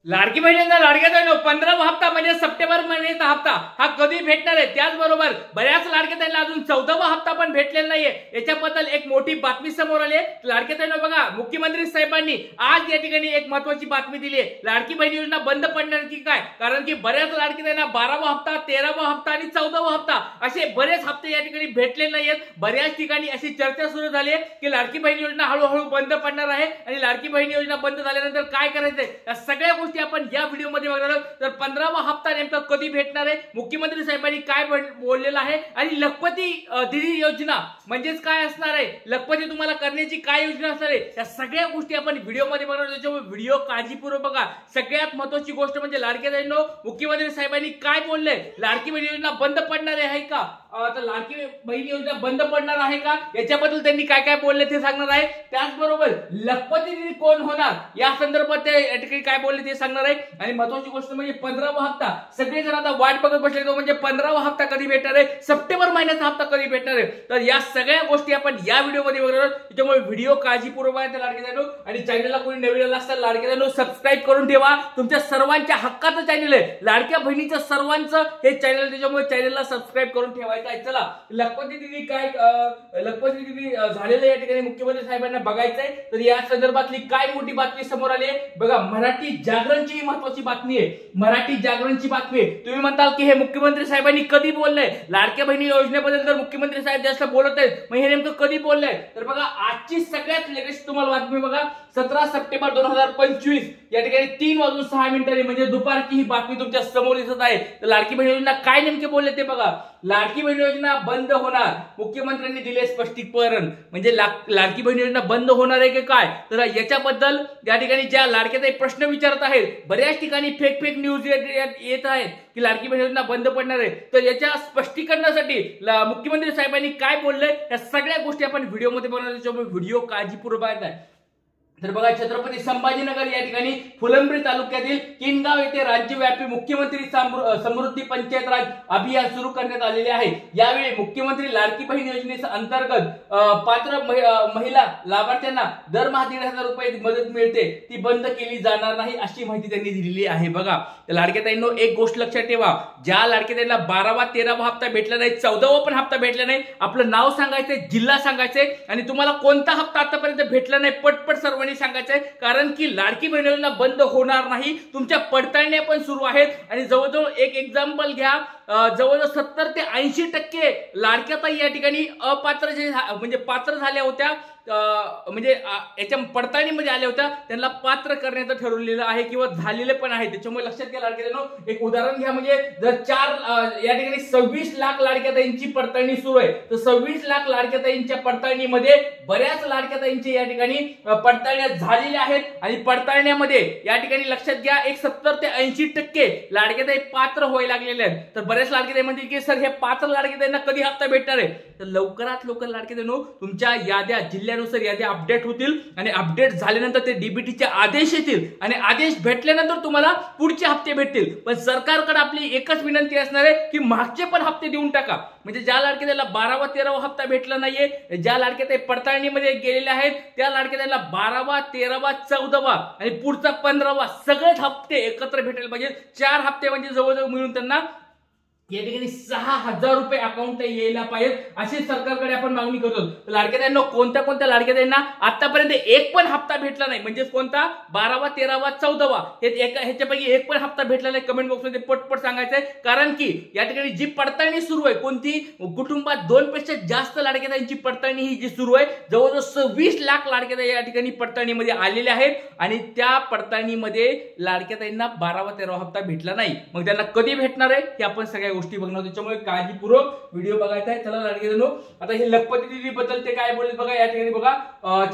लाडकी बहिणींना लाडक्या बहिणी 15वा हप्ता म्हणजे सप्टेंबर महिन्याचा हप्ता हा कधी भेटणार आहे। त्याचबरोबर बऱ्याच लाडक्या बहिणींना अजून 14वा हप्ता पण भेटलेला नाहीये। याच्याबद्दल एक मोठी बातमी समोर आली आहे। लाडक्या बहिणी बघा, मुख्यमंत्री साहेबांनी आज या ठिकाणी एक महत्त्वाची बातमी दिली आहे। लाडकी बहिणी योजना बंद पडणार की काय? कारण की बऱ्याच लाडकी बहिणींना 12वा हप्ता, 13वा हप्ता आणि 14वा हप्ता असे बरेच हप्ते या ठिकाणी भेटले नाहीयेत। बऱ्याच ठिकाणी अशी चर्चा सुरू झाली आहे की लाडकी बहिणी योजना हळूहळू बंद पडणार आहे आणि लाडकी बहिणी योजना बंद झाल्यानंतर काय करायचंय या सगळ्या गोष्टी आपण या व्हिडिओ मध्ये बघणार आहोत। तर 15वा हप्ता नेमका कधी भेटणार आहे, मुख्यमंत्री साहेबांनी काय बोललेलं आहे आणि लखपती दीदी योजना म्हणजेच काय असणार आहे, लखपती तुम्हाला करण्याची काय योजना असणार आहे, या सगळ्या गोष्टी आपण व्हिडिओ मध्ये बघणार आहोत। त्याच्यामुळे व्हिडिओ काळजीपूर्वक बघा। सगळ्यात महत्त्वाची गोष्ट म्हणजे लाडक्या बहिणींनो, मुख्यमंत्री साहेबांनी काय बोलले, लाडकी बहीण योजना बंद पडणार आहे का, तर लाडकी बहीण योजना बंद पडणार आहे का, याच्याबद्दल त्यांनी काय काय बोलले ते सांगणार आहे। त्याचबरोबर लखपती दीदी कोण होणार या संदर्भात ते या ठिकाणी काय बोलले ते सांगणार आहे। आणि महत्त्वाची गोष्ट म्हणजे 15वा हप्ता, सगळेजण आता वाट बघत बसले तो म्हणजे 15वा हप्ता कधी भेटणार आहे, सप्टेंबर महिन्याचा हप्ता कधी भेटणार आहे। तर या सगळ्या गोष्टी आपण या व्हिडिओ मध्ये बघणार आहोत। त्याच्यामुळे व्हिडिओ काळजीपूर्वक आहे लाडक्या बहिणींनो, आणि चॅनलला कोणी नवीन असतात लाडक्या बहिणींनो सबस्क्राइब करून ठेवा। तुमच्या सर्वांच्या हक्काचं चॅनल आहे, लाडक्या बहिणीचं सर्वांचं हे चॅनल, त्याच्यामुळे चॅनलला सबस्क्राइब करून ठेवायचं आहे। चला लखपती दीदी काय लखपती दीदी झालेलं या ठिकाणी मुख्यमंत्री साहेबांना बघायचंय। तर या संदर्भातली काय मोठी बातमी समोर आली आहे बघा। मराठी जागरणची महत्त्वाची बातमी आहे, मराठी जागरणची बातमी आहे। तुम्ही म्हणताल की हे मुख्यमंत्री साहेबांनी कधी बोललंय, लाडक्या बहिणी योजनेबद्दल जर मुख्यमंत्री साहेब जास्त बोलत आहेत मग हे नेमकं कधी बोललंय, तर बघा आजची सगळ्यात लेटेस्ट तुम्हाला बातमी बघा। 17 सप्टेंबर 2025 या ठिकाणी 3:06 म्हणजे दुपारची ही बातमी तुमच्या समोर दिसत आहे। तर लाडकी बहीण योजना काय नेमके बोलले ते बघा। लाडकी बहीण योजना बंद होणार, मुख्यमंत्र्यांनी दिले स्पष्टीकरण। म्हणजे लाडकी बहीण योजना बंद होणार आहे की काय, तर याच्याबद्दल या ठिकाणी ज्या लाडक्याचे प्रश्न विचारत आहेत, बऱ्याच ठिकाणी फेक न्यूज येत आहेत की लाडकी बहीण योजना बंद पडणार आहे। तर याच्या स्पष्टीकरणासाठी मुख्यमंत्री साहेबांनी काय बोलले या सगळ्या गोष्टी आपण व्हिडिओ मध्ये बनवणार, त्याच्यामुळे व्हिडिओ काळजीपूर्वक बघायचा आहे। तर बघा, छत्रपती संभाजीनगर या ठिकाणी फुलंब्री तालुक्यातील किनगाव येथे राज्यव्यापी मुख्यमंत्री समृद्धी पंचायत राज अभियान सुरू करण्यात आलेले आहे। यावेळी मुख्यमंत्री लाडकी बहीण योजनेच्या अंतर्गत पात्र महिला लाभार्थ्यांना दरमहा 1,500 रुपये मदत मिळते, ती बंद केली जाणार नाही अशी माहिती त्यांनी दिलेली आहे। बघा लाडक्या ताईंनो, एक गोष्ट लक्षात ठेवा, ज्या लाडक्या ताईंना 12वा 13वा हप्ता भेटला नाही, 14वा पण हप्ता भेटला नाही, आपलं नाव सांगायचंय, जिल्हा सांगायचंय आणि तुम्हाला कोणता हप्ता आतापर्यंत भेटला नाही पटपट सर्व सांगायचंय। कारण की लाडकी बहीण योजना बंद होणार नाही, तुमच्या पडताळण्या पण सुरू आहेत। आणि जवळजवळ एक एक्झाम्पल घ्या, जवळजवळ 70 ते 80% लाडक्या ताई या ठिकाणी अपात्र म्हणजे पात्र झाल्या होत्या, म्हणजे याच्या पडताळणीमध्ये आल्या होत्या, त्यांना पात्र करण्याचं ठरवलेलं आहे किंवा झालेले पण आहे। त्याच्यामुळे लक्षात घ्या लाडक्यानो, एक उदाहरण घ्या, म्हणजे जर या ठिकाणी 26 लाख लाडक्या ताईंची पडताळणी सुरू आहे, तर 26 लाख लाडक्या ताईंच्या पडताळणीमध्ये बऱ्याच लाडक्या ताईंची या ठिकाणी पडताळण्या झालेल्या आहेत। आणि पडताळण्यामध्ये या ठिकाणी लक्षात घ्या, एक 70 ते 80% लाडक्या ताई पात्र व्हायला लागलेले आहेत। तर बऱ्याच लाडक्या ताई म्हणतील की सर हे पात्र लाडक्या ताईंना कधी हप्ता भेटणार आहे, तर लवकरात लवकर लाडक्या ताईंनो तुमच्या याद्या जिल्ह्यानुसार याद्या अपडेट होतील आणि अपडेट झाल्यानंतर ते डीबीटीचे आदेश येतील आणि आदेश भेटल्यानंतर तुम्हाला पुढचे हप्ते भेटतील। पण सरकारकडे आपली एकच विनंती असणार आहे की मागचे पण हप्ते देऊन टाका। म्हणजे ज्या लाडक्या ताईला 12वा 13वा हप्ता भेटला नाहीये, ज्या लाडक्या ताई पडताळणीमध्ये गेलेल्या आहेत, त्या लाडक्या ताईला 12वा 13वा 14वा आणि पुढचा 15वा सगळेच हप्ते एकत्र भेटायला पाहिजे। 4 हप्ते म्हणजे जवळजवळ मिळून त्यांना या ठिकाणी 6,000 रुपये अकाउंटला यायला पाहिजे, अशी सरकारकडे आपण मागणी करतो। लाडक्या ताईंना कोणत्या लाडक्या ताईंना आतापर्यंत एक पण हप्ता भेटला नाही, म्हणजे कोणता 12वा 13वा 14वा ह्याच्यापैकी एक पण हप्ता भेटला नाही, कमेंट बॉक्समध्ये पटपट सांगायचंय। कारण की या ठिकाणी जी पडताळणी सुरू आहे, कोणती कुटुंबात 2 पेक्षा जास्त लाडक्या ताईंची पडताळणी ही जी सुरू आहे, जवळजवळ 26 लाख लाडक्या ताई या ठिकाणी पडताळणीमध्ये आलेल्या आहेत आणि त्या पडताळणीमध्ये लाडक्या ताईंना 12वा 13वा हप्ता भेटला नाही। मग त्यांना कधी भेटणार आहे हे आपण सगळ्या गोष्टी बघणार, त्याच्यामुळे काळजीपूर्वक व्हिडिओ बघायचा आहे। चला लाडके जणो, आता हे लखपती दीदी बद्दल ते काय बोलले बघा। या ठिकाणी बघा,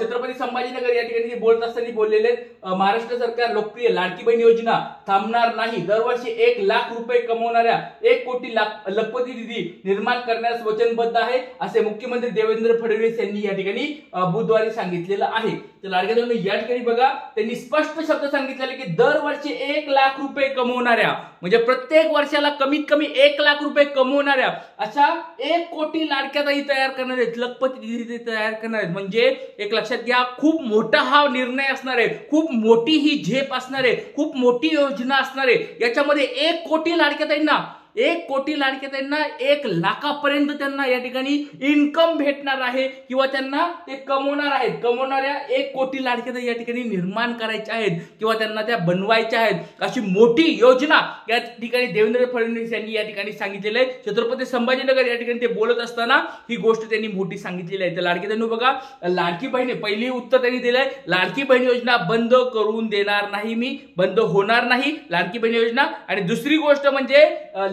छत्रपती संभाजीनगर या ठिकाणी बोलत असताना बोललेले, महाराष्ट्र सरकार लोकप्रिय लाडकी बहीण योजना थांबणार नाही, दरवर्षी 1 लाख रुपये कमवणाऱ्या 1 कोटी लखपती दीदी निर्माण करण्यास वचनबद्ध आहे, असे मुख्यमंत्री देवेंद्र फडणवीस यांनी या ठिकाणी बुधवारी सांगितलेलं आहे। तर लाडके जणो, या ठिकाणी बघा त्यांनी स्पष्ट शब्द सांगितलेले की दरवर्षी 1 लाख रुपये कमवणाऱ्या म्हणजे प्रत्येक वर्षाला कमीत कमी 1 लाख रुपये कमवणाऱ्या अशा 1 कोटी लाडक्या ताई तयार करणार आहेत, लखपती दिदी तयार करणार आहेत. म्हणजे एक लक्षात घ्या, खूप मोठा हा निर्णय असणार आहे, खूप मोठी ही झेप असणार आहे, खूप मोठी योजना असणार आहे. याच्यामध्ये 1 कोटी लाडक्या ताईंना 1 कोटी लाडक्या ताईंना 1 लाखापर्यंत त्यांना या ठिकाणी इन्कम भेटणार आहे किंवा त्यांना ते कमवणार आहेत. कमवणाऱ्या 1 कोटी लाडक्या ताई या ठिकाणी निर्माण करायच्या आहेत किंवा त्यांना त्या बनवायच्या आहेत. अशी मोठी योजना या ठिकाणी देवेंद्र फडणवीस यांनी या ठिकाणी सांगितलेलं आहे. छत्रपती संभाजीनगर या ठिकाणी ते बोलत असताना ही गोष्ट त्यांनी मोठी सांगितलेली आहे. तर लाडकी ताईंनो बघा, लाडकी बहिणी पहिली उत्तर त्यांनी दिलंय, लाडकी बहीण योजना बंद करून देणार नाही मी, बंद होणार नाही लाडकी बहीण योजना. आणि दुसरी गोष्ट म्हणजे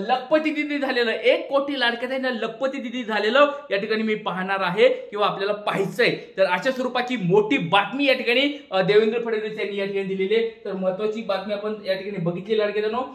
लखपती दिदी झालेलं, 1 कोटी लाडक्या ताईंना लखपती दिदी झालेलं या ठिकाणी मी पाहणार आहे किंवा आपल्याला पाहायचंय. तर अशा स्वरूपाची मोठी बातमी या ठिकाणी देवेंद्र फडणवीस यांनी या ठिकाणी दिलेली आहे. तर महत्वाची बातमी आपण या ठिकाणी बघितली लाडक्या ताईंनो.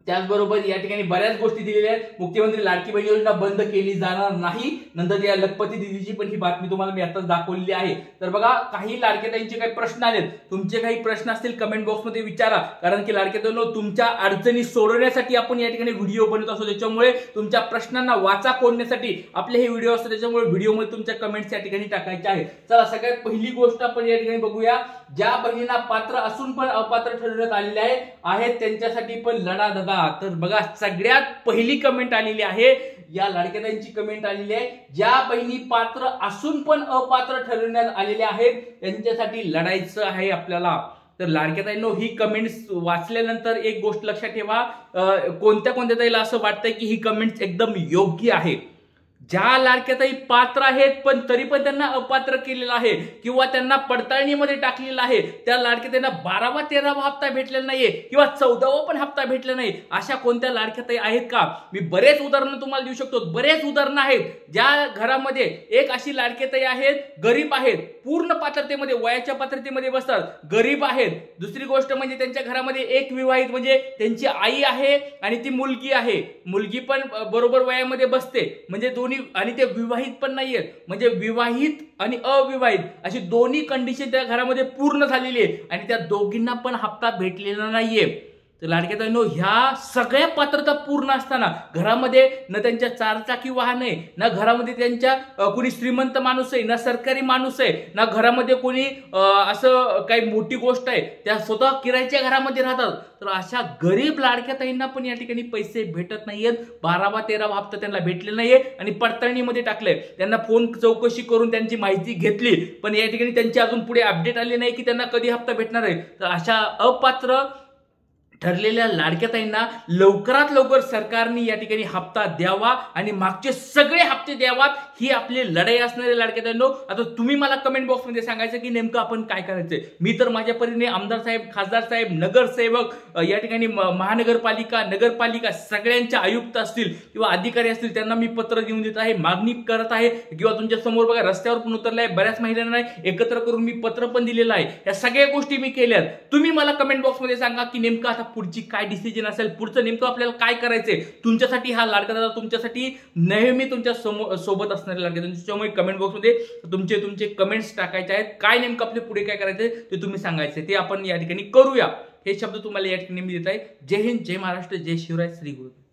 त्याचबरोबर या ठिकाणी बऱ्याच गोष्टी दिलेल्या आहेत. मुख्यमंत्री लाडकी बहीण योजना बंद केली जाणार नाही. नंतर या लखपती दिदीची पण ही बातमी तुम्हाला मी आताच दाखवलेली आहे. तर बघा, काही लाडक्या ताईंचे काही प्रश्न आलेत, तुमचे काही प्रश्न असतील कमेंट बॉक्समध्ये विचारा. कारण की लाडक्या ताईंनो, तुमच्या अडचणी सोडवण्यासाठी आपण या ठिकाणी व्हिडिओ बनवत असतो. त्याच्यामुळे तुमच्या प्रश्नांना वाचा फोडण्यासाठी आपले हे व्हिडिओ असतात. त्याच्यामुळे व्हिडिओमध्ये तुमच्या कमेंट्स या ठिकाणी टाकायच्या आहेत. चला, सगळ्यात पहिली गोष्ट आपण या ठिकाणी बघूया. ज्या बहिणींना पात्र असून पण अपात्र ठरवण्यात आलेले आहेत त्यांच्यासाठी पण लढा दगा. तर बघा, सगळ्यात पहिली कमेंट आलेली आहे, या लाडक्या ताईंची कमेंट आलेली आहे, ज्या बहिणी पात्र असून पण अपात्र ठरवण्यात आलेल्या आहेत त्यांच्यासाठी लढायचं आहे आपल्याला. तर लाडक्या ताईंनो, ही कमेंट्स वाचल्यानंतर एक गोष्ट लक्षात ठेवा, कोणत्या कोणत्या ताईला असं वाटतंय की ही कमेंट्स एकदम योग्य आहे. ज्या लाडक्या ताई पात्र आहेत पण तरी पण त्यांना अपात्र केलेलं आहे किंवा त्यांना पडताळणीमध्ये टाकलेलं आहे, त्या लाडक्या ताईंना 12वा 13वा हप्ता भेटलेला नाहीये किंवा 14वा पण हप्ता भेटलेला नाही, अशा कोणत्या लाडक्या ताई आहेत का? मी बरेच उदाहरणं तुम्हाला देऊ शकतो. बरेच उदाहरणं आहेत ज्या घरामध्ये एक अशी लाडकी ताई आहेत, गरीब आहेत, पूर्ण पात्रतेमध्ये वयाच्या पात्रतेमध्ये बसतात, गरीब आहेत. दुसरी गोष्ट म्हणजे त्यांच्या घरामध्ये एक विवाहित म्हणजे त्यांची आई आहे आणि ती मुलगी आहे, मुलगी पण बरोबर वयामध्ये बसते, म्हणजे दोन्ही, आणि ते विवाहित पण नाहीयेत, म्हणजे विवाहित आणि अविवाहित अशी दोन्ही कंडिशन त्या घरामध्ये पूर्ण झालेली आहे आणि त्या दोघींना पण हप्ता भेटलेला नाहीये. तर लाडक्या ताईंनो, ह्या सगळ्या पात्रता पूर्ण असताना घरामध्ये न त्यांच्या 4 चाकी वाहन आहे, ना घरामध्ये त्यांच्या कोणी श्रीमंत माणूस आहे, ना सरकारी माणूस आहे, ना घरामध्ये कोणी असं काही मोठी गोष्ट आहे, त्या स्वतः किरायच्या घरामध्ये राहतात. तर अशा गरीब लाडक्या ताईंना पण या ठिकाणी पैसे भेटत नाहीयेत. 12वा 13वा हप्ता त्यांना भेटले नाहीये आणि पडताळणीमध्ये टाकलंय. त्यांना फोन चौकशी करून त्यांची माहिती घेतली, पण या ठिकाणी त्यांची अजून पुढे अपडेट आली नाही की त्यांना कधी हप्ता भेटणार आहे. तर अशा अपात्र ठरलेल्या लाडक्या ताईंना लवकरात लवकर सरकारने या ठिकाणी हप्ता द्यावा आणि मागचे सगळे हप्ते द्यावात, ही आपली लढाई असणारे लाडक्या ताईंनो. आता तुम्ही मला कमेंट बॉक्समध्ये सांगायचं की नेमकं आपण काय करायचंय. मी तर माझ्या परीने आमदार साहेब, खासदार साहेब, नगरसेवक, या ठिकाणी महानगरपालिका, नगरपालिका सगळ्यांच्या आयुक्त असतील किंवा अधिकारी असतील त्यांना मी पत्र देऊन देत आहे, मागणी करत आहे किंवा तुमच्या समोर बघा रस्त्यावर पण उतरले आहे, बऱ्याच महिलांना एकत्र करून मी पत्र पण दिलेलं आहे. या सगळ्या गोष्टी मी केल्यात. तुम्ही मला कमेंट बॉक्समध्ये सांगा की नेमकं आता पुढची काय डिसिजन असेल, पुढचं नेमकं आपल्याला काय करायचंय. तुमच्यासाठी हा लाडका दादा तुमच्यासाठी नेहमी तुमच्या सोबत असणारे लाडके. त्याच्यामुळे कमेंट बॉक्समध्ये तुमचे कमेंट्स टाकायचे आहेत. काय नेमकं आपले पुढे काय करायचंय ते तुम्ही सांगायचंय, ते आपण या ठिकाणी करूया. हे शब्द तुम्हाला या ठिकाणी मी देत आहे. जय हिंद, जय महाराष्ट्र, जय शिवराय, श्री गुरु.